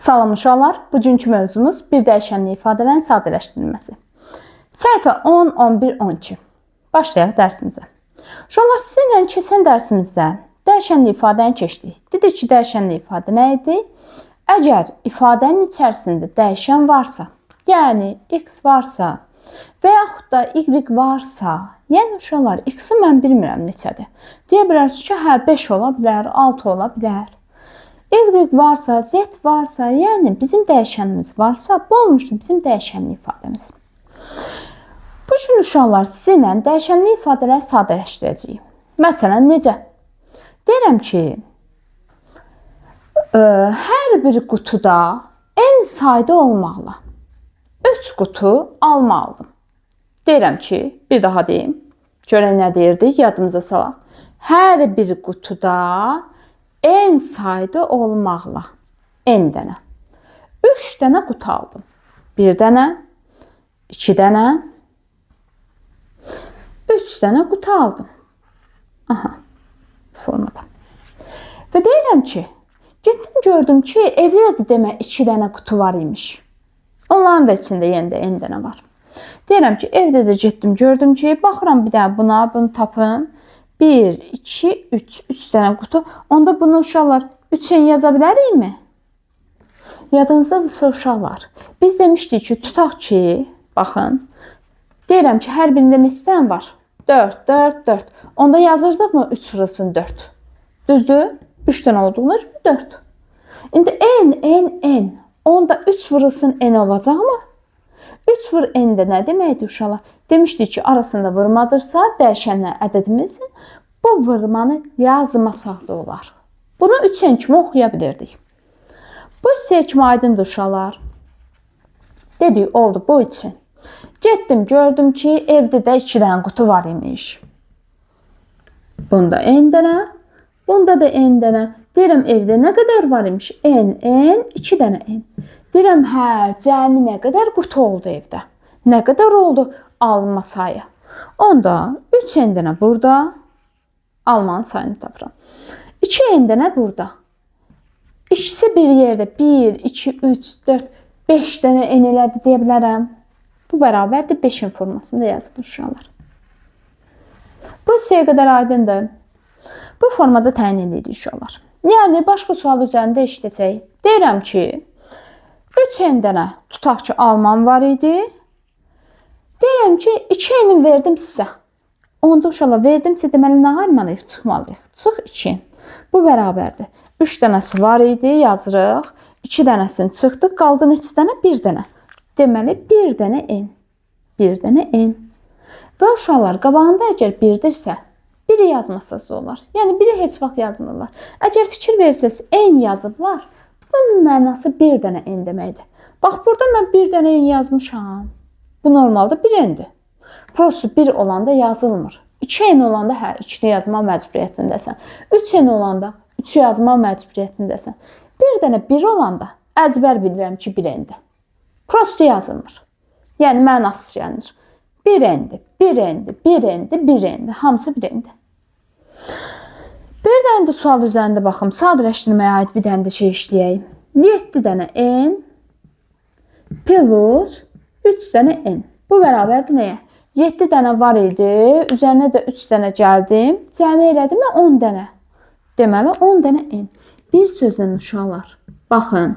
Salam uşaqlar, bugünkü mövzumuz bir dəyişənli ifadələrin sadələşdirilməsi. Səhifə 10, 11, 12. Başlayaq dərsimizə. Uşaqlar, sizinlə keçən dərsimizdə dəyişənli ifadəni keçdik. Dedik ki, dəyişənli ifadə nə idi? Əgər ifadənin içərisində dəyişən varsa, yəni x varsa və yaxud da y varsa, yəni uşaqlar, x-i mən bilmirəm neçədir. Deyə bilərsiniz ki, hə 5 ola bilər, 6 ola bilər. Y varsa, Z varsa, yəni bizim dəyişənimiz varsa, bu olmuşdur bizim dəyişənli ifadəmiz. Bu gün uşaqlar sizinlə dəyişənli ifadələri sadələşdirəcəyik. Məsələn, necə? Deyirəm ki, hər bir qutuda n sayda olmaqla 3 qutu alma aldım. Deyirəm ki, bir daha deyim. Görək nə deyirdik, yadımıza salaq. Hər bir qutuda n sayda olmaqla n dənə 3 dənə qutu aldım. 1 dənə, 2 dənə, 3 dənə qutu aldım. Aha, formada. Və deyirəm ki, getdim gördüm ki, evdə də demə 2 dənə qutu var imiş. Onların da içində yenə də n dənə var. Deyirəm ki, evdə də getdim gördüm ki, baxıram bir dənə buna, bunu tapım. 1, 2, 3. 3 dənə qutu. Onda bunu uşaqlar 3-ən yaza bilərikmi? Yadınızdadırsa uşaqlar. Biz demişdik ki, tutaq ki, baxın. Deyirəm ki, hər birində neçə dənə var? 4, 4, 4. Onda yazırdıq mı 3 vurulsun 4? Düzdür? 3 dənə olduğuna görə 4. İndi n. Onda 3 vurulsun n olacaqmı? 3 vur n-də nə deməkdir uşaqlar? Demişdik ki, arasında vurmadırsa dəyişənlə ədədimizin bu vurmanı yazmasaq da olar. Bunu 3n kimi oxuya bilirdik. Bu hissəyə kimi aydındır uşaqlar. Dedik, oldu bu üçün. Getdim, gördüm ki, evdə də 2 dənə qutu var imiş. Bunda n dənə, bunda da n dənə. Deyirəm, evdə nə qədər var imiş? N, 2 dənə n. Deyirəm, hə, cəmi nə qədər qutu oldu evdə? Nə qədər oldu alma sayı? Onda 3n dənə burada, almanın sayını tapıram. 2n dənə burada. İkisi bir yerdə 1, 2, 3, 4, 5 dənə n elədi deyə bilərəm. Bu bərabərdir 5-in formasında yazılır uşaqlar. Bu hissəyə qədər aydındır. Bu formada təyin edirik uşaqlar. Yəni, başqa sual üzərində işləyəcək. Deyirəm ki, 3n dənə tutaq ki, almam var idi. Deyirəm ki, 2n verdim sizə. Onda uşaqlar verdimsə deməli nə ayırmalıyıq? Çıxmalıyıq. Çıx 2. Bu bərabərdir. 3 dənəsi var idi, yazırıq. 2 dənəsini çıxdıq, qaldı neçə dənə? 1 dənə. Deməli, 1 dənə n. 1 dənə n. Və uşaqlar, qabağında əgər 1-dirsə, 1-i yazmasaz da olar. Yəni, 1-i heç vaxt yazmırlar. Əgər fikir versəz, n yazıblar. Bunun mənası 1 dənə n deməkdir. Bax, burada mən 1 dənə n yazmışam. Bu normalda 1n'dir. Prosu 1 olanda yazılmır. 2n olanda hə, 2-ni yazma məcburiyyətindəsən. 3n olanda 3-ü yazma məcburiyyətindəsən. 1 dənə 1 olanda əzbər bilirəm ki, 1n'dir. Prosu yazılmır. Yəni, mənasız gəlinir. 1n'dir, 1n'dir, 1n'dir, 1n'dir. Hamısı 1n'dir. Bir dənə də sual üzərində baxım. Sadələşdirməyə aid bir dənə də şey işləyək. 7 dənə n plus 3 dənə n. Bu bərabərdir nəyə? 7 dənə var idi. Üzərinə də 3 dənə gəldim. Cəmi elədim 10 dənə. Deməli 10 dənə n. Bir sözlə uşaqlar. Baxın.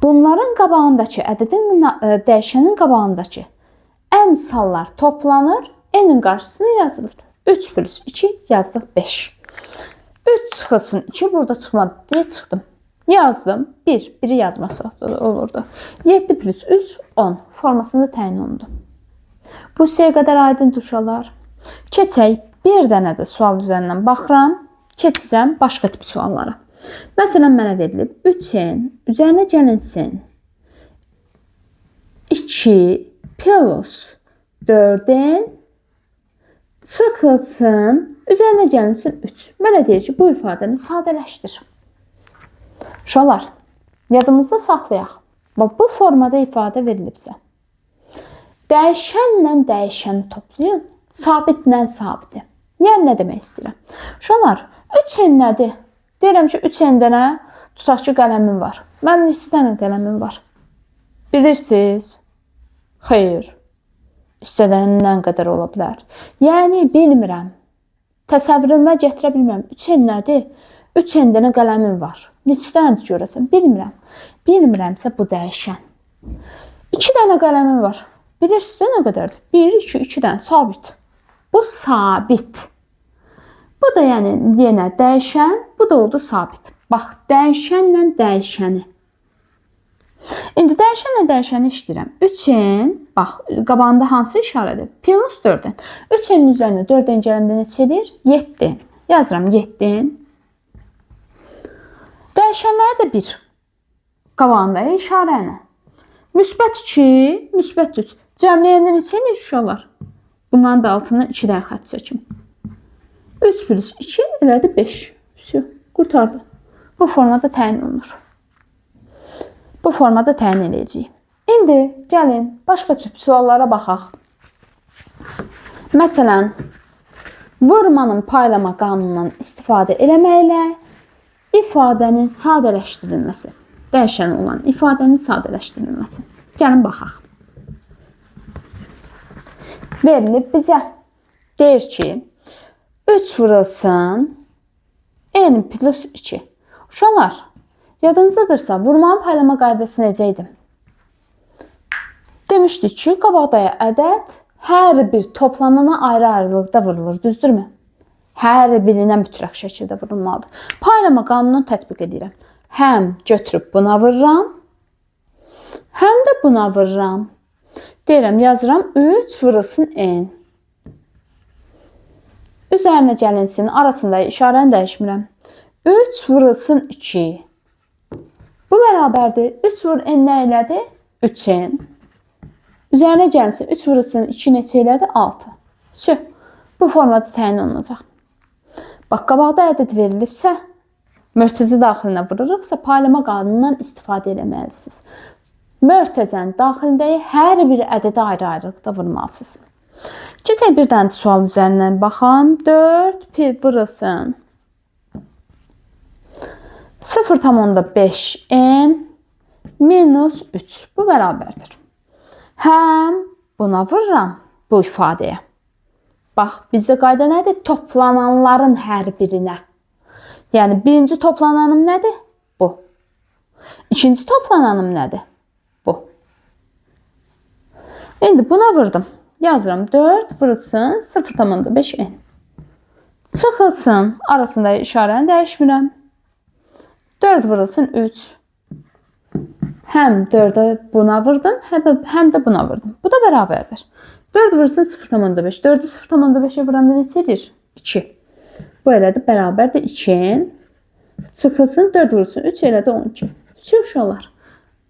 Bunların qabağındakı ədədin dəyişənin qabağındakı əmsallar toplanır. N-in qarşısına yazılır. 3 plus 2 yazdıq 5. 3 çıxılsın 2 burada çıxmadı deyə çıxdım. Yazdım 1. 1'i yazmasaq da olurdu. 7 plus 3 10 formasında təyin olundu. Bu hissəyə qədər aydındır uşaqlar. Keçək bir dənə də sual üzərindən baxıram. Keçsəm başqa tip suallara. Məsələn, mənə verilib 3n üzərinə gəlinsin 2 plus 4n çıxılsın, üzərinə gəlinsin 3. Mənə deyir ki, bu ifadəni sadələşdir. Uşaqlar, yadımızda saxlayaq. Bu formada ifadə verilibsə. Dəyişənlə dəyişəni toplayın, sabitlə sabiti. Yəni, nə demək istəyirəm? Uşaqlar, 3n nədir? Deyirəm ki, 3n dənə Tutaq ki, qələmin var. Mənim neçə dənə qələmim var? Bilirsiniz? Xeyr. İstədəndən qədər ola bilər. Yəni, bilmirəm. Təsəvvürümə gətirə bilmirəm. 3n nədir? 3n dənə qələmin var. Neçə dənədir görəsən? Bilmirəm. Bilmirəmsə bu dəyişən. 2 dənə qələmin var. Bilirsiniz nə qədərdir? 1, 2, 2 dənə sabit. Bu sabit. Bu da yəni yenə dəyişən, bu da oldu sabit. Bax, dəyişənlə dəyişəni. İndi dəyişənlə dəyişəni işləyirəm. 3n, bax, qabağında hansı işarədir? Plus 4n. 3n-in üzərində 4n gələndə neçə edir? 7n. Yazıram 7n. Dəyişənlər də 1. Qabağında işarəni. Müsbət 2, müsbət 3. Cəmləyəndə neçə edir uşaqlar? Bunların da altına 2 dənə xətt çəkim. 3 plus 2 elədi 5. Qurtardı. Bu formada təyin olunur. Bu formada təyin edəcəyik. İndi gəlin başqa tip suallara baxaq. Məsələn, vurmanın paylama qanunundan istifadə eləməklə ifadənin sadələşdirilməsi. Dəyişən olan ifadənin sadələşdirilməsi. Gəlin baxaq. Verilib bizə. Deyir ki, 3 vurulsun n plus 2. Uşaqlar, yadınızdadırsa, vurmanın paylama qaydası necə idi? Demişdik ki, qabaqdaya ədəd hər bir toplanana ayrı-ayrılıqda vurulur, düzdürmü? Hər birinə mütləq şəkildə vurulmalıdır. Paylama qanununu tətbiq edirəm. Həm götürüb buna vururam, həm də buna vururam. Deyirəm, yazıram 3 vurulsun n. Üzərinə gəlinsin, arasında işarəni dəyişmirəm. 3 vurulsun 2. Bu bərabərdir. 3 vur n nə elədi? 3n. Üzərinə gəlinsin, 3 vurulsun 2 neçə elədi? 6. Bu formada təyin olunacaq. Bax, qabaqda ədəd verilibsə, mörtəzə daxilinə vururuqsa, paylama qanunundan istifadə eləməlisiniz. Mörtəzənin daxilindəyi hər bir ədədə ayrı-ayrılıqda vurmalısınız. Keçək bir dənə sual üzərindən baxam. 4 pi vurulsun 0,5 n minus 3. Bu bərabərdir. Həm buna vururam bu ifadəyə. Bax, bizdə qayda nədir? Toplananların hər birinə. Yəni, birinci toplananım nədir? Bu. İkinci toplananım nədir? Bu. İndi buna vurdum. Yazıram 4 vurulsun 0,5 n. Çıxılsın. Arasında işarəni dəyişmirəm. 4 vurulsun 3. Həm 4'ə buna vurdum, həm də buna vurdum. Bu da bərabərdir. 4 vurulsun 0,5. 4'ü 0,5'ə vuranda neçə edir? 2. Bu elədir, bərabərdir 2n. Çıxılsın 4 vurulsun 3 elədir 12. Uşaqlar.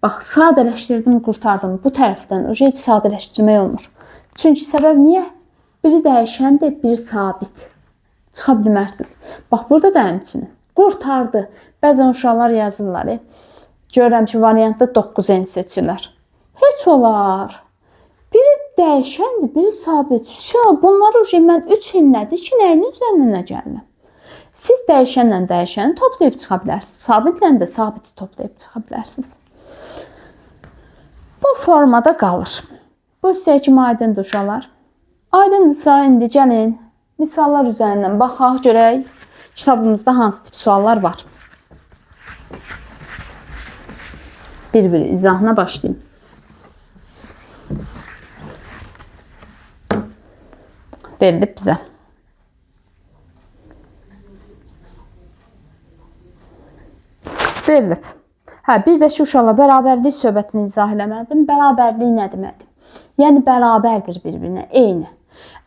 Bax, sadələşdirdim, qurtardım. Bu tərəfdən heç sadələşdirmək olmur. Çünki səbəb niyə? Biri dəyişəndir, biri sabit. Çıxa bilmərsiniz. Bax, burada da həmçinin. Qurtardı. Bəzən uşaqlar yazırlar. Görürəm ki, variantda 9n seçirlər. Heç olar. Biri dəyişəndir, biri sabit. Bunları mən 3n nədir, 2 nəyin üzərindən gəlirəm. Siz dəyişənlə dəyişəni toplayıb çıxa bilərsiniz. Sabitlə də sabiti toplayıb çıxa bilərsiniz. Bu formada qalır. Bu sizə kimi aydındır uşaqlar. Aydındırsa, indi gəlin misallar üzərindən baxaq, görək kitabımızda hansı tip suallar var. Bir-bir izahına başlayayım. Verilib bizə. Verilib. Bir də ki, uşaqlar, bərabərlik söhbətini izah eləmədim. Bərabərlik nə deməkdir? Yəni, bərabərdir bir-birinə, eyni.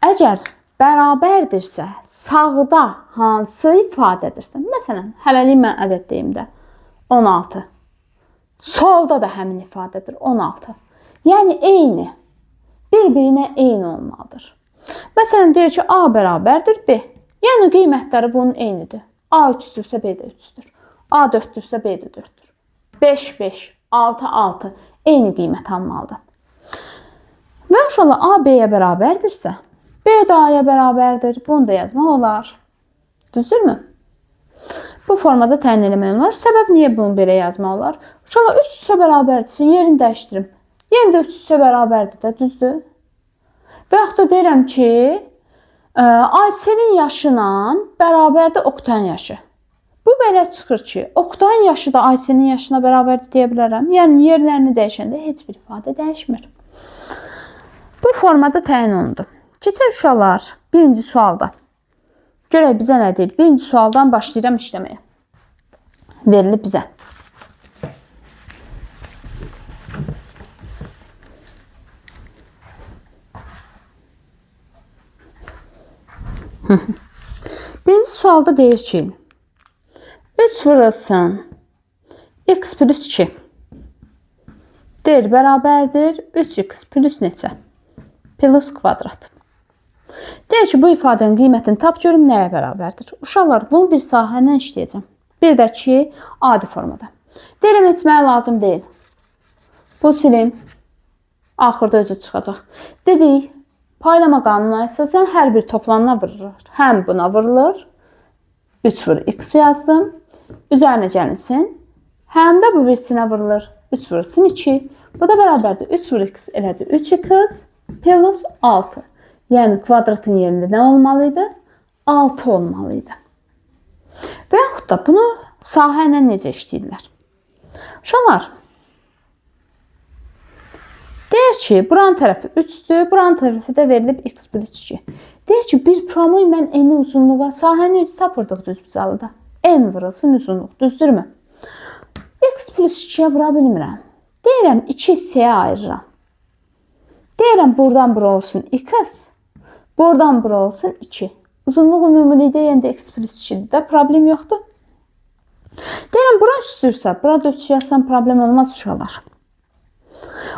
Əgər bərabərdirsə, sağda hansı ifadədirsə, məsələn, hələlik mən ədəd deyim də 16. Solda da həmin ifadədir 16. Yəni, eyni. Bir-birinə eyni olmalıdır. Məsələn, deyir ki, A bərabərdir B. Yəni, qiymətləri bunun eynidir. A 3-dürsə B də 3-dür. A 4-dürsə B də 4-dür. 5, 5, 6, 6 eyni qiymət almalıdır. Və uşaqlar, A B-yə bərabərdirsə, B də A-ya bərabərdir. Bunu da yazmaq olar. Düzdürmü? Bu formada təyin eləmək olar. Səbəb niyə bunu belə yazmaq olar? Uşaqlar 3 üsə bərabərdirsə yerini dəyişdirim. Yenə də 3 üsə bərabərdir də, düzdür? Və yaxud da deyirəm ki, Ayselin yaşına bərabərdir Oktayın yaşı. Bu belə çıxır ki, Oktayın yaşı da Ayselin yaşına bərabərdir deyə bilərəm. Yəni yerlərini dəyişəndə heç bir ifadə dəyişmir. Bu formada təyin olundu. Keçək uşaqlar birinci sualda. Görək bizə nə deyir? Birinci sualdan başlayıram işləməyə. Verilib bizə. Birinci sualda deyir ki, 3 vurulsun x plus 2 deyir bərabərdir 3x plus neçə? Plus kvadrat. Deyir ki, bu ifadənin qiymətini tap görüm nəyə bərabərdir? Uşaqlar, bunu bir sahədən işləyəcəm. Bir də ki, adi formada. Deyirəm, etməyə lazım deyil. Bu silim. Axırda özü çıxacaq. Dedik, paylama qanununa əsasən hər bir toplanana vurulur. Həm buna vurulur. 3 vur x yazdım. Üzərinə gəlinsin. Həm də bu birisinə vurulur. 3 vurulsun 2. Bu da bərabərdir. 3 vur x elədir. 3x plus 6. Yəni kvadratın yerində nə olmalıydı? 6 olmalıydı. Və yaxud da bunu sahə ilə necə işləyirlər? Uşaqlar, deyir ki, buranın tərəfi 3'dür, buranın tərəfi də verilib x plus 2. Deyir ki, bir promoy mən eni uzunluğa sahəni necə tapırdıq düz bucalıda? En vurulsun uzunluq, düzdürmü? X plus 2'yə vura bilmirəm. Deyirəm, 2 hissəyə ayırıram. Deyirəm, buradan bura olsun x, buradan bura olsun 2. Uzunluq ümumilikdə yəni x plus 2'dir də, problem yoxdur. Deyirəm, bura üstürsə, burada 3 yazsam problem olmaz uşaqlar.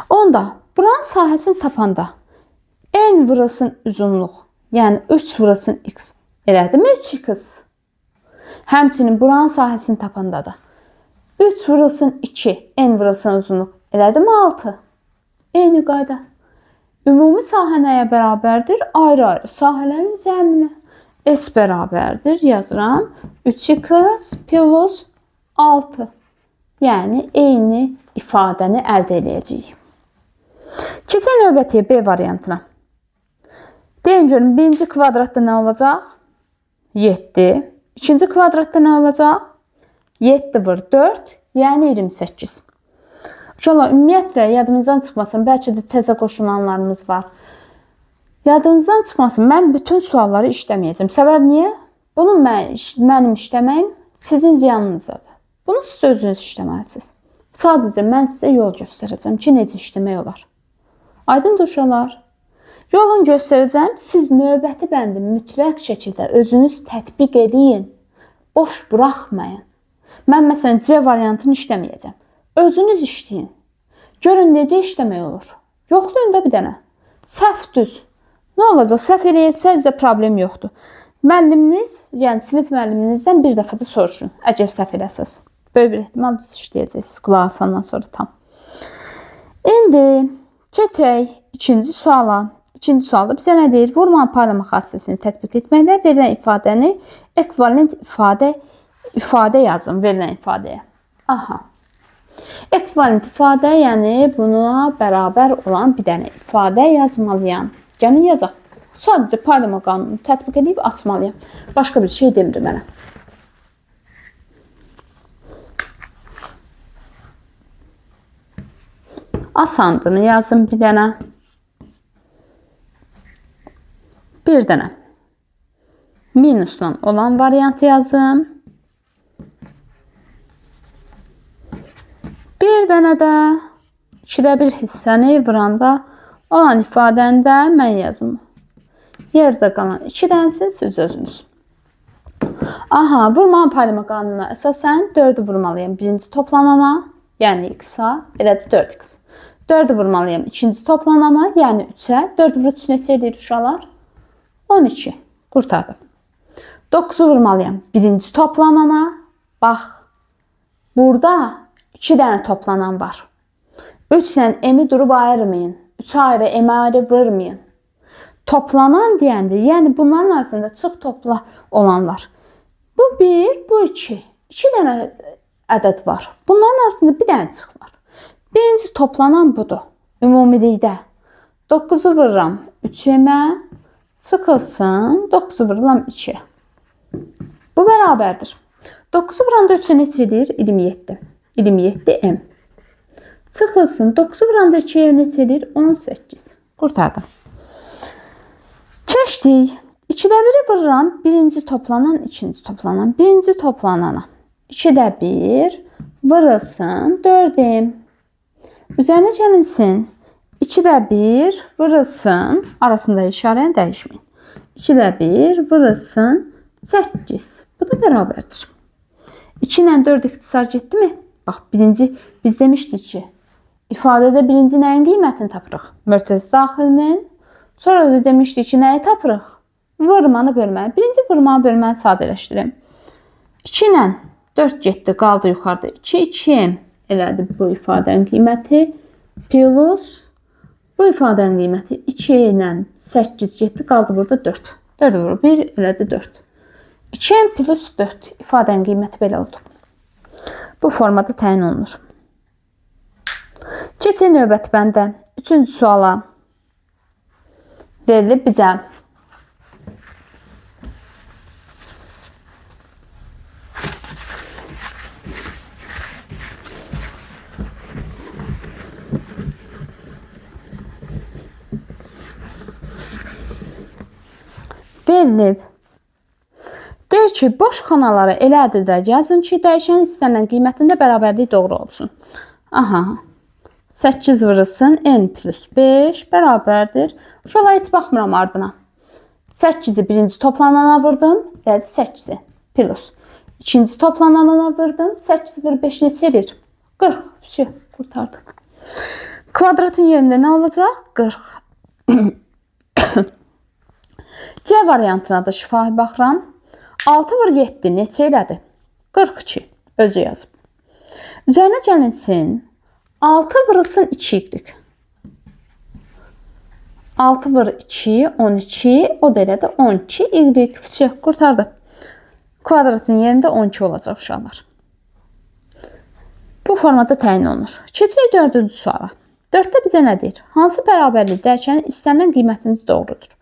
Onda, buranın sahəsini tapanda en vurulsun uzunluq, yəni 3 vurulsun x elədi mi 3x? Həmçinin buranın sahəsini tapanda da 3 vurulsun 2, en vurulsun uzunluq elədi mi 6? Eyni qayda. Ümumi sahə nəyə bərabərdir? Ayrı-ayrı sahələrin cəminə. S bərabərdir, yazıram. 3x plus 6. Yəni, eyni ifadəni əldə edəcəyik. Keçək növbətiyə B variantına. Deyin görün, birinci kvadratda nə olacaq? 7. İkinci kvadratda nə olacaq? 7 vur 4, yəni 28. Uşaqlar, ümumiyyətlə, yadımızdan çıxmasın, bəlkə də təzə qoşulanlarımız var. Yadınızdan çıxmasın, mən bütün sualları işləməyəcəm. Səbəb niyə? Bunu mənim işləməyim sizin ziyanınızadır. Bunu siz özünüz işləməlisiniz. Sadəcə mən sizə yol göstərəcəm ki, necə işləmək olar. Aydındır uşaqlar. Yolunu göstərəcəm, siz növbəti bəndi mütləq şəkildə özünüz tətbiq edin. Boş buraxmayın. Mən məsələn C variantını işləməyəcəm. Özünüz işləyin. Görün necə işləmək olur. Yoxlayın da bir dənə. Səhv düz. Nə olacaq? Səhv eləyərsəz də problem yoxdur. Müəlliminiz, yəni sinif müəlliminizdən bir dəfə də soruşun. Əgər səhv eləsəz. Böyük bir ehtimal düz işləyəcəksiniz. Qulaq asandan sonra tam. İndi keçək ikinci suala. İkinci sualda bizə nə deyir? Vurma paylama xassəsini tətbiq etməklə verilən ifadəni ekvivalent ifadə yazın verilən ifadəyə. Aha. Ekvivalent ifadə, yəni buna bərabər olan bir dənə ifadə yazmalıyam. Gəlin yazaq. Sadəcə paylama qanunu tətbiq edib açmalıyam. Başqa bir şey demir mənə. Asandını yazın bir dənə. Bir dənə. Minusla olan variantı yazım. Bir dənə də 2də 1 hissəni vuranda olan ifadəni də mən yazım. Yerdə qalan 2 dənəsiz siz özünüz. Aha, vurma paylama qanununa əsasən 4'ü vurmalıyam birinci toplanana, yəni x-a, elədir 4x. 4'ü vurmalıyam ikinci toplanana, yəni 3'ə. 4 vur 3 neçə edir uşaqlar? 12. Qurtardım. 9'u vurmalıyam birinci toplanana. Bax, burada 2 dənə toplanan var. 3 ilə m-i durub ayırmayın. 3 ayrı m ayrı vurmayın. Toplanan deyəndə, yəni bunların arasında çox topla olanlar. Bu 1, bu 2. 2 dənə ədəd var. Bunların arasında bir dənə çıx var. Birinci toplanan budur. Ümumilikdə 9'u vururam 3'e, çıxılsın 9'u vururam 2'ye. Bu bərabərdir. 9'u vuranda 3'e neçə edir? 27. 27 m. Çıxılsın 9'u vuranda 2'ye neçə edir? 18. Qurtardım. Keçdik. 2'də 1'i vururam. Birinci toplanan, ikinci toplanan. Birinci toplanana. 2'də 1 vurulsun 4'im. Üzerine gəlinsin. 2'də 1 vurulsun. Arasında işarəni dəyişməyin. 2'də 1 vurulsun 8. Bu da bərabərdir. 2 ilə 4 ixtisar getdi mi? Bax, birinci biz demişdik ki, ifadədə birinci nəyin qiymətini tapırıq? Mörtəzə daxilinin. Sonra da demişdik ki, nəyi tapırıq? Vurmanı bölməni. Birinci vurmanı bölməni sadələşdirim. 2 ilə 4 getdi, qaldı yuxarıda. 2 elədi bu ifadənin qiyməti. Plus bu ifadənin qiyməti 2 ilə 8 getdi, qaldı burada 4. 4 vurur 1, elədi 4. 2 plus 4 ifadənin qiyməti belə oldu. Bu formada təyin olunur. Keçək növbəti bəndə. 3-cü suala verilib bizə. Verilib. Deyir ki, boş xanaları elə ədədə yazın ki, dəyişənin istənilən qiymətində bərabərlik doğru olsun. Aha. 8 vurulsun n plus 5 bərabərdir. Uşaqlar heç baxmıram ardına. 8'i birinci toplanana vurdum. Yəni 8'i plus. İkinci toplanana vurdum. 8 vur 5 neçə edir? 40. Şey, qurtardım. Kvadratın yerində nə olacaq? 40. C variantına da şifahi baxıram. 6 vur 7 neçə elədi? 42. Özü yazıb. Üzərinə gəlinsin. 6 vurulsun 2'lik. 6 vur 2, 12. O da elədi 12 y. Fıçı qurtardı. Kvadratın yerində 12 olacaq uşaqlar. Bu formada təyin olunur. Keçək 4-cü suala. 4'də bizə nə deyir? Hansı bərabərlik dəyişənin istənilən qiymətiniz doğrudur?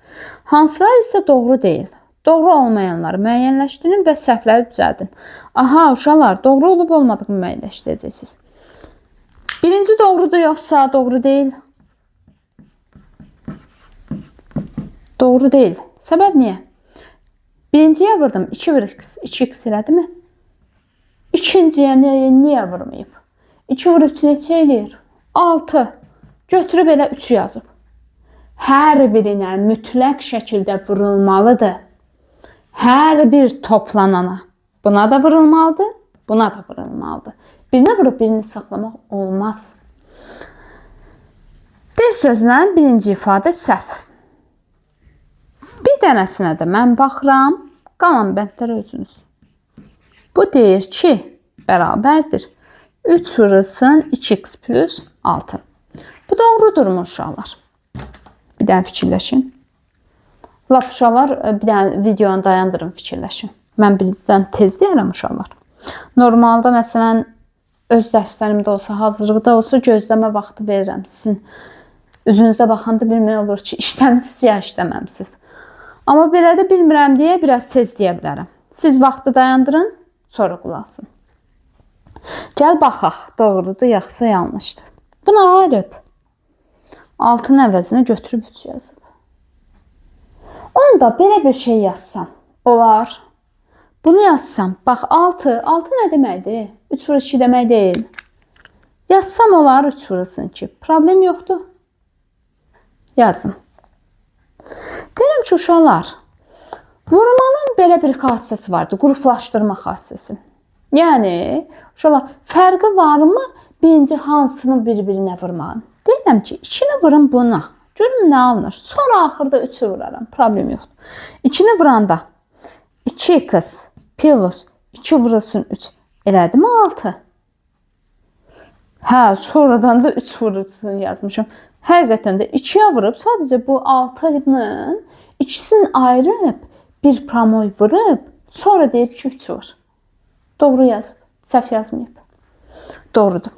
Hansılar isə doğru deyil? Doğru olmayanları müəyyənləşdirin və səhvləri düzəldin. Aha uşaqlar, doğru olub olmadığını müəyyənləşdirəcəksiniz. Birinci doğrudur yoxsa doğru deyil? Doğru deyil. Səbəb niyə? Birinciyə vurdum. 2 vur 2x elədi mi? İkinciyə niyə vurmayıb? 2 vur 3 neçə eləyir? 6. Götürüb elə 3 yazıb. Hər birinə mütləq şəkildə vurulmalıdır. Hər bir toplanana. Buna da vurulmalıdır, buna da vurulmalıdır. Birinə vurub birini saxlamaq olmaz. Bir sözlə birinci ifadə səhv. Bir dənəsinə də mən baxıram, qalan bəndlər özünüz. Bu deyir ki, bərabərdir. 3 vurulsun 2x plus 6. Bu doğrudurmu uşaqlar? Bir dənə fikirləşin. Lap uşaqlar bir dənə videonu dayandırın, fikirləşin. Mən birdən tez deyərəm uşaqlar. Normalda məsələn öz dərslərimdə olsa, hazırlıqda olsa gözləmə vaxtı verirəm. Sizin üzünüzə baxanda bilmək olur ki, işləmisiz ya işləməmisiz. Amma belə də bilmirəm deyə biraz tez deyə bilərəm. Siz vaxtı dayandırın, sonra qulaqsın. Gəl baxaq, doğrudur yaxsa yanlışdır. Buna ayrıb 6'nın əvəzinə götürüb 3 yazıb. Onda belə bir şey yazsam olar. Bunu yazsam, bax 6 nə deməkdir? 3 vur 2 demək deyil. Yazsam olar 3 vurulsun 2. Problem yoxdur. Yazdım. Deyirəm ki, uşaqlar, vurmanın belə bir xassəsi vardır, qruplaşdırma xassəsi. Yəni, uşaqlar, fərqi varmı birinci hansını bir-birinə vurmağın? Deyirəm ki, 2'ni vurun buna. Görüm nə alınır. Sonra axırda 3'ü vuraram. Problem yoxdur. 2'ni vuranda 2x plus 2 vurulsun 3. Elədi mi 6? Hə, sonradan da 3 vurulsun yazmışım. Həqiqətən də 2'yə vurub sadəcə bu 6'nın ikisini ayırıb bir promoy vurub sonra deyib ki 3 vur. Doğru yazıb. Səhv yazmayıb. Doğrudur.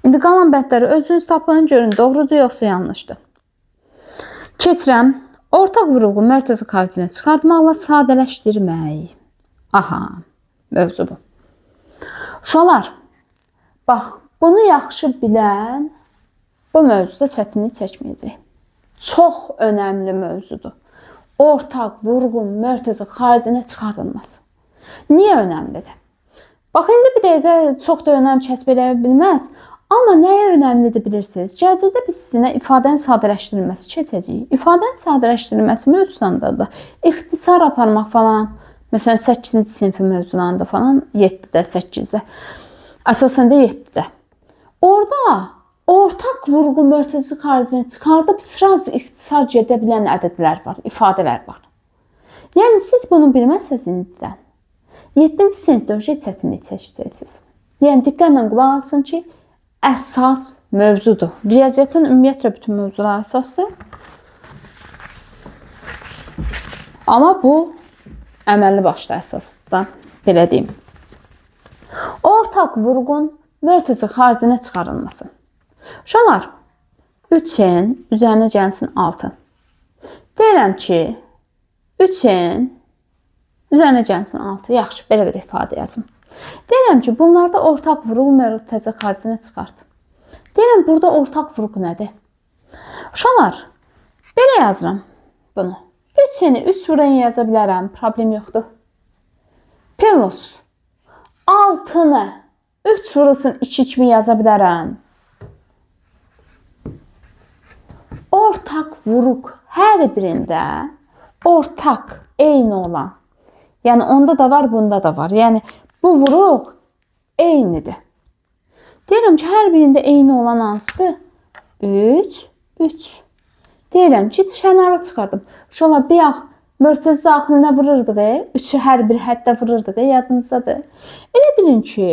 İndi qalan bəndləri özünüz tapın, görün doğrudur yoxsa yanlışdır. Keçirəm. Ortaq vuruğu mərkəzi xaricinə çıxartmaqla sadələşdirmək. Aha, mövzu bu. Uşaqlar, bax, bunu yaxşı bilən bu mövzuda çətinlik çəkməyəcək. Çox önəmli mövzudur. Ortaq vuruğun mərkəzi xaricinə çıxartılması. Niyə önəmlidir? Bax, indi bir dəqiqə çox da önəm kəsb edə bilməz. Amma nəyə önəmlidir bilirsiniz? Gələcəkdə biz sizinlə ifadənin sadələşdirilməsi keçəcəyik. İfadənin sadələşdirilməsi mövzusunda da ixtisar aparmaq falan, məsələn 8-ci sinfi mövzularında falan 7-də, 8-də, əsasən də 7-də. Orada ortaq vurğu mərkəzi xaricinə çıxardıb sıraz ixtisar gedə bilən ədədlər var, ifadələr var. Yəni siz bunu bilməsəz indidən 7-ci sinifdə çətinlik çəkəcəksiniz. Yəni diqqətlə qulaq asın ki, əsas mövzudur. Riyaziyyatın ümumiyyətlə bütün mövzular əsasdır. Amma bu əməlli başlı əsasdır da, belə deyim. Ortaq vurğun mərkəzi xaricinə çıxarılması. Uşaqlar, 3n üzərinə gəlsin 6. Deyirəm ki, 3n üzərinə gəlsin 6. Yaxşı, belə bir ifadə yazım. Deyirəm ki, bunlarda ortaq vuruq mərkəzi xaricinə çıxart. Deyirəm, burada ortaq vuruq nədir? Uşaqlar, belə yazıram bunu. 3-ni 3 vuran yaza bilərəm, problem yoxdur. Plus 6-nı 3 vurulsun 2 kimi yaza bilərəm. Ortaq vuruq hər birində ortaq, eyni olan. Yəni onda da var, bunda da var. Yəni bu vuruq eynidir. Deyirəm ki, hər birində eyni olan hansıdır? 3, 3. Deyirəm ki, kənara çıxardım. Uşaqlar, bir yax, mərkəzi daxilinə vururdıq, 3-ü hər bir həddə vururdıq, yadınızdadır. Elə bilin ki,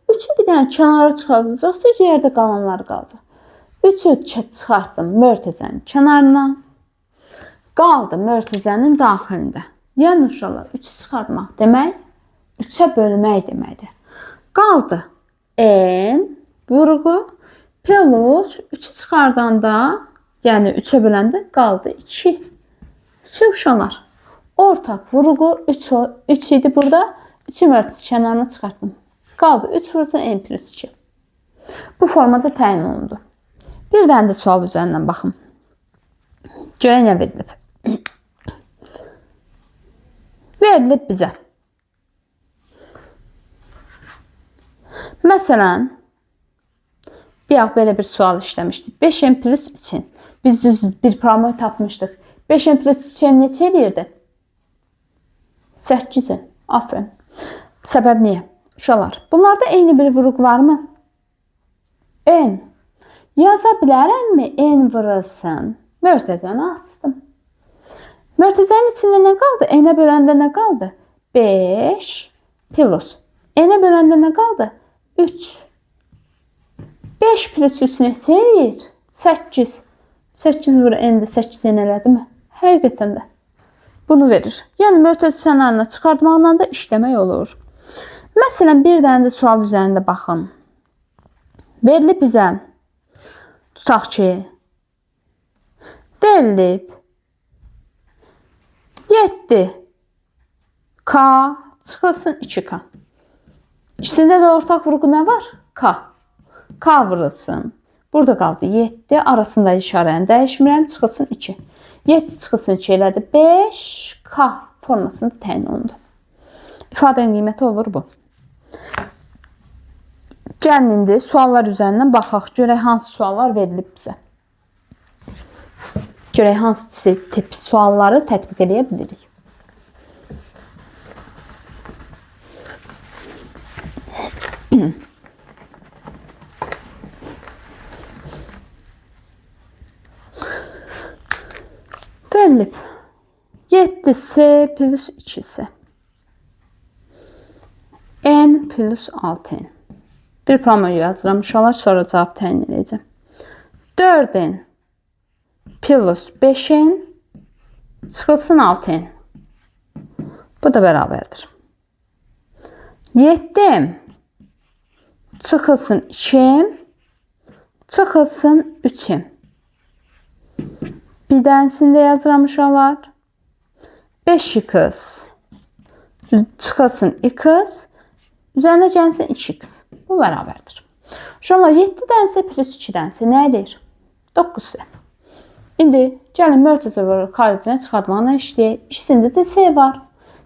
3-ü bir dənə kənara çıxardacaqsa, yerdə qalanlar qalacaq. 3-ü çıxartdım mərkəzənin kənarına, qaldı mərkəzənin daxilində. Yəni, uşaqlar, 3-ü çıxartmaq demək, 3-ə bölmək deməkdir. Qaldı n vuruğu plus 3-ü çıxardanda, yəni 3-ə böləndə qaldı 2. 2 uşaqlar. Ortaq vuruğu 3 idi burada. 3-ü mərkəzi kənarına çıxartdım. Qaldı 3 vurulsun n plus 2. Bu formada təyin olundu. Bir dənə də sual üzərindən baxın. Görək nə verilib. Verilib bizə. Məsələn, belə bir sual işləmişdik. 5n plus 2. Biz düzdür bir promoy tapmışdıq. 5n plus 2 neçə edirdi? 8-in. Aferin. Səbəb niyə? Uşaqlar, bunlarda eyni bir vuruq varmı? N. Yaza bilərəmmi n vurulsun? Mərkəzəni açdım. Mərkəzənin içində nə qaldı? N-ə böləndə nə qaldı? 5 plus. N-ə böləndə nə qaldı? 3. 5 plus 3 neçə edir? 8. 8 vur n-də 8 n elədi mi? Həqiqətən də. Bunu verir. Yəni, mərkəzi kənarına çıxartmaqla da işləmək olur. Məsələn, bir dənə də sual üzərində baxın. Verilib bizə, tutaq ki, verilib 7 k çıxılsın 2k. İkisində də ortaq vuruğu nə var? K. K vurulsun. Burada qaldı 7. Arasında işarəni dəyişmirəm. Çıxılsın 2. 7 çıxılsın 2 elədi. 5k formasında təyin olundu. İfadənin qiyməti olur bu. Gəlin indi suallar üzərindən baxaq. Görək hansı suallar verilib bizə. Görək hansı tip sualları tətbiq edə bilirik. Verilib 7s plus 2s n plus 6n. Bir promoyu yazıram. İnşallah sonra cavab təyin edəcəm. 4n plus 5n çıxılsın 6n. Bu da bərabərdir. 7 çıxılsın 2, çıxılsın 3. Bir dənisini də yazıram uşaqlar. 5x çıxılsın 2x, üzərinə gəlsin 2x. Bu bərabərdir. Uşaqlar 7 dənsə plus 2 dənsə nə edir? 9. İndi gəlin mörtəzə xaricinə çıxartmaqla işləyək. İkisində də C var.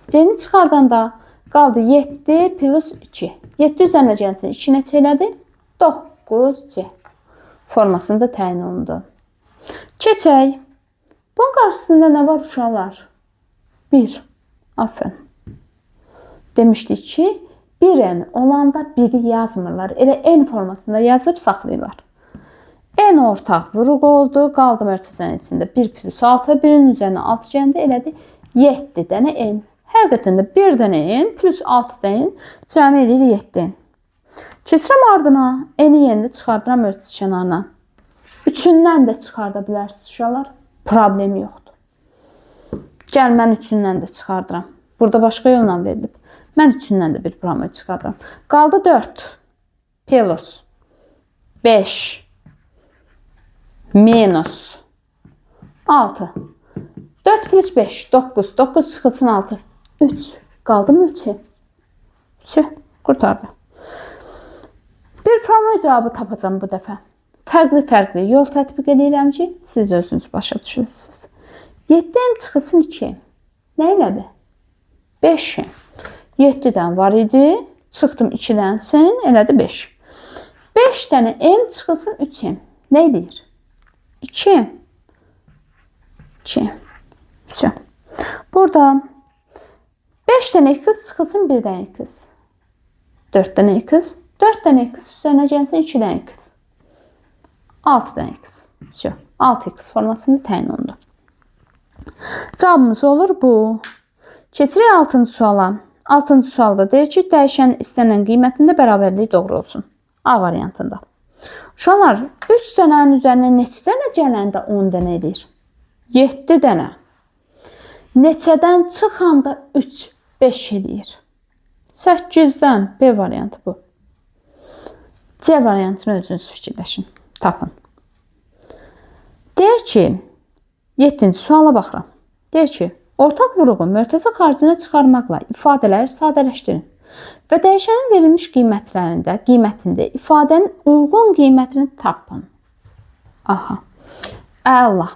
C-ni çıxardanda qaldı 7 plus 2. 7 üzərinə gəlsin 2 neçə elədi? 9C. Formasında təyin olundu. Keçək. Bunun qarşısında nə var uşaqlar? 1. Aferin. Demişdik ki, bir n olanda biri yazmırlar. Elə n formasında yazıb saxlayırlar. N ortaq vuruq oldu. Qaldı mörtəzənin içində 1 plus 6. 1-in üzərinə 6 gəldi. Elədi 7 dənə n. Həqiqətən də 1 dənə n plus 6 dənə n cəmi edir 7 n. Keçirəm ardına. N-i yenində çıxardıram mörtəzə kənarına. 3-ündən də çıxarda bilərsiniz uşaqlar. Problem yoxdur. Gəl, mən 3-ündən də çıxardıram. Burada başqa yolla verilib. Mən 3-ündən də bir parametr çıxardıram. Qaldı 4 plus 5 minus 6. 4 plus 5 9. 9 çıxılsın 6. 3. Qaldı mı 3'e? 3'e qurtardı. Bir parametr cavabı tapacağım bu dəfə. Fərqli yol tətbiq edirəm ki, siz özünüz başa düşürsünüz. 7'm çıxılsın 2. Nə elədi? 5'im. 7'dən var idi. Çıxdım 2'dən sen elədi 5. 5 dənə m çıxılsın 3'im. Nə edir? 2. 2. 3. Burada 5 dənə x çıxılsın 1 dənə x. 4 dənə x. 4 dənə x üzərinə gəlsin 2 dənə x. 6 dənə x. 6x formasında təyin olundu. Cavabımız olur bu. Keçirik 6-cı suala. 6-cı sualda deyir ki, dəyişənin istənilən qiymətində bərabərlik doğru olsun. A variantında. Uşaqlar, 3 dənənin üzərinə neçə dənə gələndə 10 dənə edir? 7 dənə. Neçədən çıxanda 3, 5 edir? 8-dən B variantı bu. C variantını özünüz fikirləşin. Tapın. Deyir ki, 7-ci suala baxıram. Deyir ki, ortaq vuruğun mörtəzə xaricinə çıxarmaqla ifadələri sadələşdirin və dəyişənin verilmiş qiymətində ifadənin uyğun qiymətini tapın. Aha. Əla.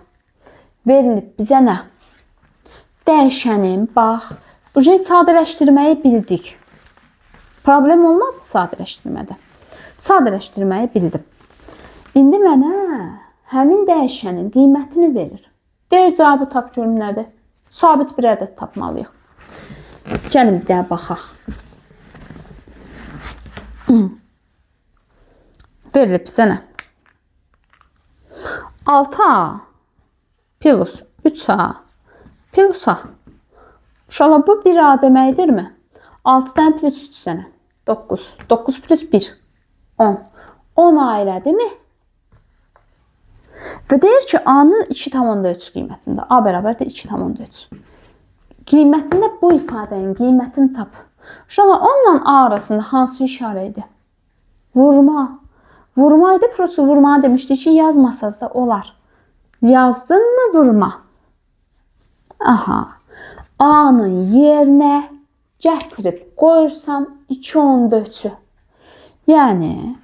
Verilib bizə nə? Dəyişənin, bax, sadələşdirməyi bildik. Problem olmadı sadələşdirmədə. Sadələşdirməyi bildim. İndi mənə həmin dəyişənin qiymətini verir. Deyir, cavabı tap görüm nədir? Sabit bir ədəd tapmalıyıq. Gəlin bir daha baxaq. Verilib bizə nə? 6A plus 3A plus A. Uşaqlar, bu 1A deməkdirmi? 6-dən plus 3 dənə. 9. 9 plus 1. 10. 10A elədi mi? Və deyir ki, A-nın 2,3 qiymətində. A bərabərdir 2,3. Qiymətində bu ifadənin qiymətini tap. Uşaqlar, onunla A arasında hansı işarə idi? Vurma. Vurma idi, prosu vurma demişdik ki, yazmasaz da olar. Yazdın mı vurma? Aha. A-nın yerinə gətirib qoyursam 2,4'ü. Yəni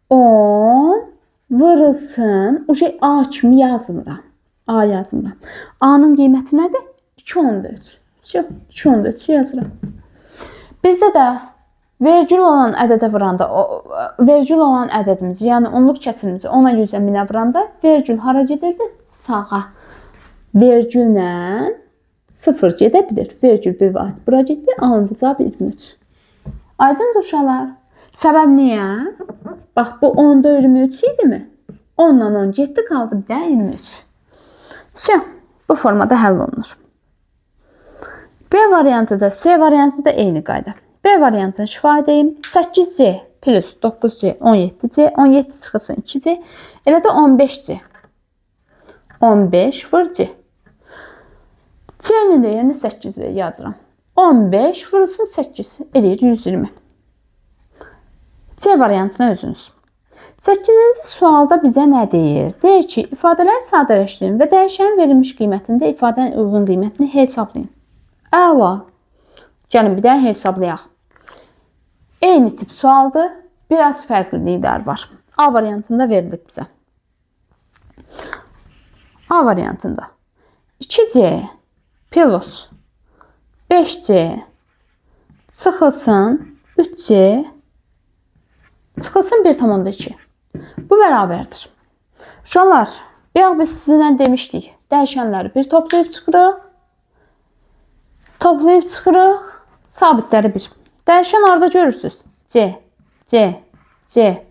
10 vurulsun. A kimi yazmıram. A yazmıram. A-nın qiyməti nədir? 2,4. 2,4 yazıram. Bizdə də vergül olan ədədə vuranda, vergül olan ədədimizi, yəni onluq kəsrimizi 10-a 100-ə 1000-ə vuranda vergül hara gedirdi? Sağa. Vergüllə 0 gedə bilir. Vergül bir vaxt bura getdi. Alındı cavab 23. Aydındır uşaqlar. Səbəb niyə? Bax, bu 10'da 23 idi mi? 10'dan 10 getdi, qaldı bir də 23. Bu formada həll olunur. B variantı da C variantı da eyni qayda. B variantını şifahi edeyim. 8C plus 9C 17C. 17 çıxılsın 2C. Elə də 15C. 15 vur C. C-ni də yerinə 8 yazıram. 15 vurulsun 8 eləyir 120. C variantına özünüz. 8-ci sualda bizə nə deyir? Deyir ki, ifadələri sadələşdirin və dəyişənin verilmiş qiymətində ifadənin uyğun qiymətini hesablayın. Əla. Gəlin bir də hesablayaq. Eyni tip sualdır. Biraz fərqliliklər var. A variantında verilib bizə. A variantında 2C plus 5C çıxılsın 3C çıxılsın 1,2. Bu bərabərdir. Uşaqlar, bayaq biz sizinlə demişdik. Dəyişənləri bir toplayıb çıxırıq. Toplayıb çıxırıq. Sabitləri bir. Dəyişən orada görürsünüz. C, C, C.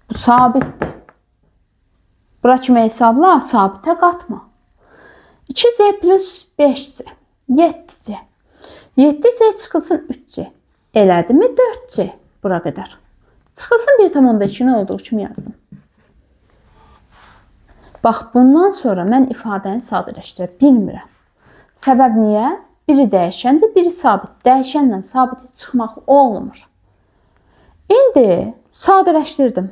Bu sabitdir. Bura kimi hesabla, sabitə qatma. 2C plus 5C. 7C. 7C çıxılsın 3C. Elədi mi 4C bura qədər? Çıxılsın 1,2 nə olduğu kimi yazdım. Bax, bundan sonra mən ifadəni sadələşdirə bilmirəm. Səbəb niyə? Biri dəyişəndir, biri sabit. Dəyişənlə sabiti çıxmaq olmur. İndi sadələşdirdim.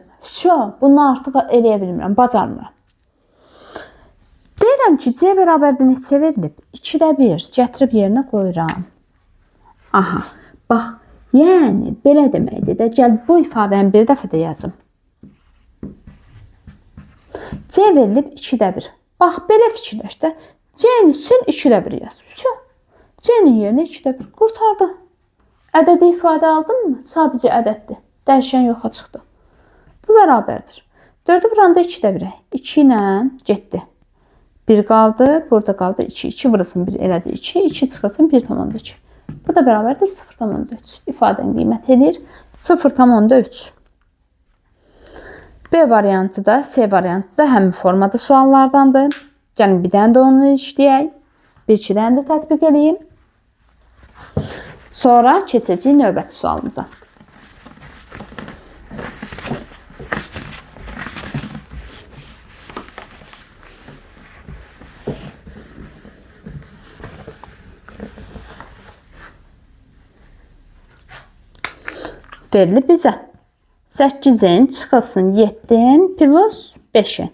Bundan artıq eləyə bilmirəm, bacarmıram. Deyirəm ki, C bərabərdə neçə verilib? 2-də 1 gətirib yerinə qoyuram. Aha, bax, yəni belə deməkdir də, gəl bu ifadəni bir dəfə də yazım. C verilib 2-də 1. Bax, belə fikirləş də. C-ni sil 2-də 1 yaz. C-nin yerinə 2-də 1 qurtardı. Ədədi ifadə aldın mı? Sadəcə ədəddir. Dəyişən yoxa çıxdı. Bu bərabərdir. 4-ü vuranda 2-də 1'ə. 2 ilə getdi. 1 qaldı, burada qaldı 2. 2 vurulsun 1 elədi 2. 2 çıxılsın 1,2. Bu da bərabərdir 0,3. İfadəni qiymət edir 0,3. B variantı da, C variantı da həmin formada suallardandır. Gəlin bir dənə də onu işləyək. Bir-iki dənə də tətbiq edeyim. Sonra keçəcəyik növbəti sualımıza. Verilib bizə 8-in çıxılsın 7-in plus 5-in.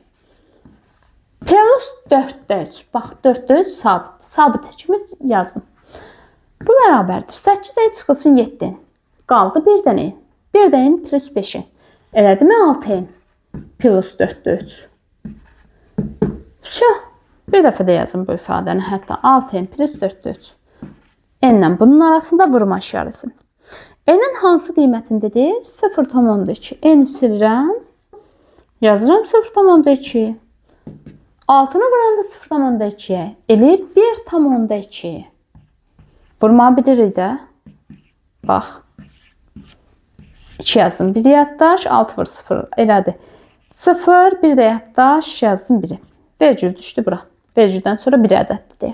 Plus 4-də 3. Bax, 4-də 3 sabit. Sabit kimi yazdım. Bu bərabərdir. 8-in çıxılsın 7-in. Qaldı 1 dənəyin. 1 dənəyin plus 5-in. Elədi mi 6-in? Plus 4-də 3. Bir dəfə də yazın bu ifadəni. Hətta 6-in plus 4-də 3. N-lə bunun arasında vurma işarəsi. N-in hansı qiymətindədir? 0,2. N silirəm. Yazıram 0,2. 6-nı vuranda 0,2'ye eləyir 1,2. Vurma bilirik də. Bax. 2 yazdım. 1 yaddaş, 6 vur 0. Elədi. 0, 1 də yaddaş, yazdım 1'i. Vergül düşdü bura. Vergüldən sonra 1 ədəddir.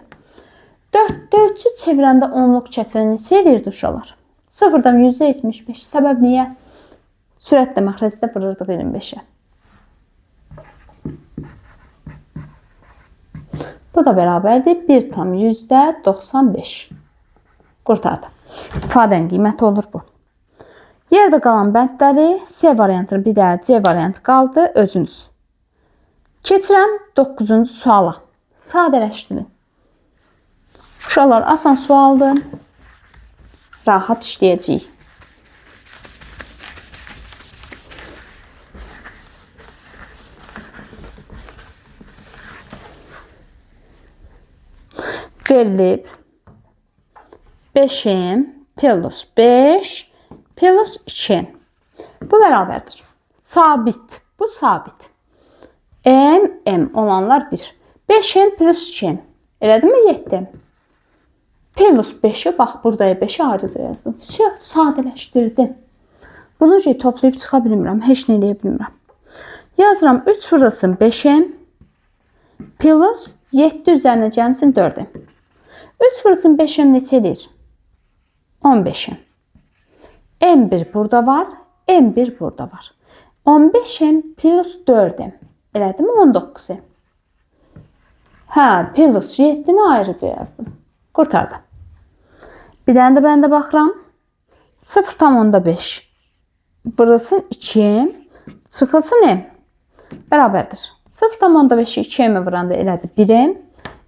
4-də 3'ü çevirəndə onluq kəsirə neçə eləyirdi uşaqlar? 0'dan %75. Səbəb niyə? Sürətlə məxrəcdə vururdıq 25'e. Bu da bərabərdir 1,95. Qurtardı. İfadənin qiyməti olur bu. Yerdə qalan bəndləri C variantını bir də C variantı qaldı özünüz. Keçirəm 9-cu suala. Sadələşdirin. Uşaqlar, asan sualdır. Rahat işləyəcəyik. Verilib 5'in plus 5 plus 2'in. Bu bərabərdir. Sabit. Bu sabit. M olanlar 1. 5'in plus 2'in. Elədi mi 7? Plus 5'i bax buradaya 5'i ayrıca yazdım. Sadələşdirdim. Bunu toplayıb çıxa bilmirəm. Heç nə eləyə bilmirəm. Yazıram 3 vurulsun 5'in plus 7 üzərinə gəlsin 4'in. 3 vurulsun 5'in neçə edir? 15'in. M1 burada var. M1 burada var. 15'in plus 4'in. Elədi mi 19'in? Hə, plus 7'ni ayrıca yazdım. Qurtardı. Bir dənə də bəndə baxıram. 0,5. vurulsun 2, çıxılsın m bərabərdir. 0,5'i 2'ye mi vuranda elədi 1'im.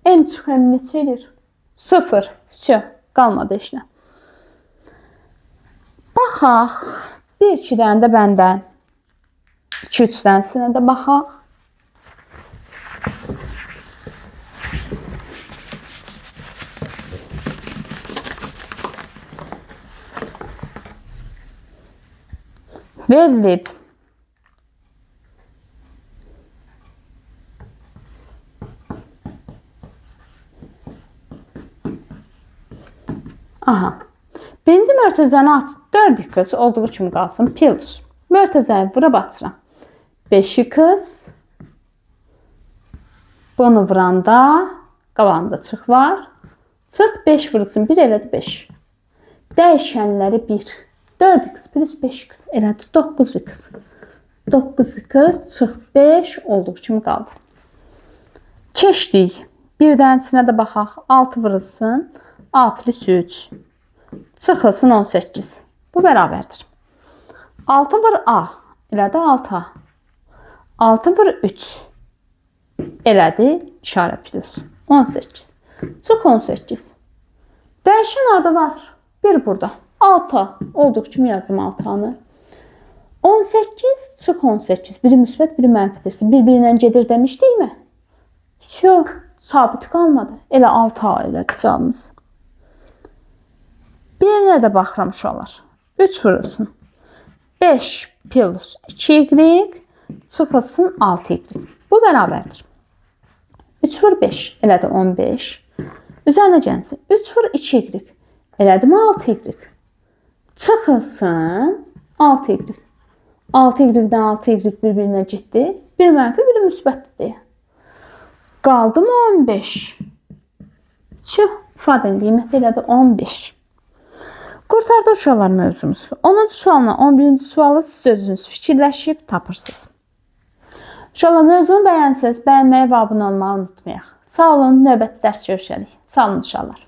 M çıx m neçə edir? 0. Все, qalmadı heç nə. Baxaq. 1-2 dənə də bəndən. 2-3 dənəsinə də baxaq. Verilib. Aha. Birinci mörtəzəni aç. 4x olduğu kimi qalsın. Plus. Mörtəzəni vura batıram. 5x. Bunu vuranda qabağında çıx var. Çıx 5 vurulsun. 1 elədi 5. Dəyişənləri 1. 4x plus 5x elədi 9x. 9x çıx 5 olduğu kimi qaldı. Keçdik. Bir dənəsinə də baxaq. 6 vurulsun. A plus 3. Çıxılsın 18. Bu bərabərdir. 6 vur A. Elədi 6A. 6 vur 3. Elədi işarə plus. 18. Çıx 18. Dəyişən orada var. Bir burada. 6 olduğu kimi yazdım 6'nı. 18 çıx 18. Biri müsbət, biri mənfidirsin. Bir-birindən gedir demişdik mi? Yox, sabit qalmadı. Elə 6A elədi cavabımız. Birinə də baxıram uşaqlar. 3 vurulsun. 5 plus 2y çıxılsın 6y. Bu bərabərdir. 3 vur 5 elədi 15. Üzərinə gəlsin. 3 vur 2y elədi mi 6y. Çıxılsın 6y. 6y-dən 6y bir-birinə getdi. Bir mənfi, biri müsbətdir. Qaldı mı 15? Çıx, ifadənin qiyməti elədi 15. Qurtardı uşaqlar mövzumuz. 10-cu sualla 11-ci sualı siz özünüz fikirləşib tapırsınız. Uşaqlar mövzunu bəyənsəz, bəyənməyi və abunə olmağı unutmayaq. Sağ olun, növbəti dərs görüşərik. Sağ olun uşaqlar.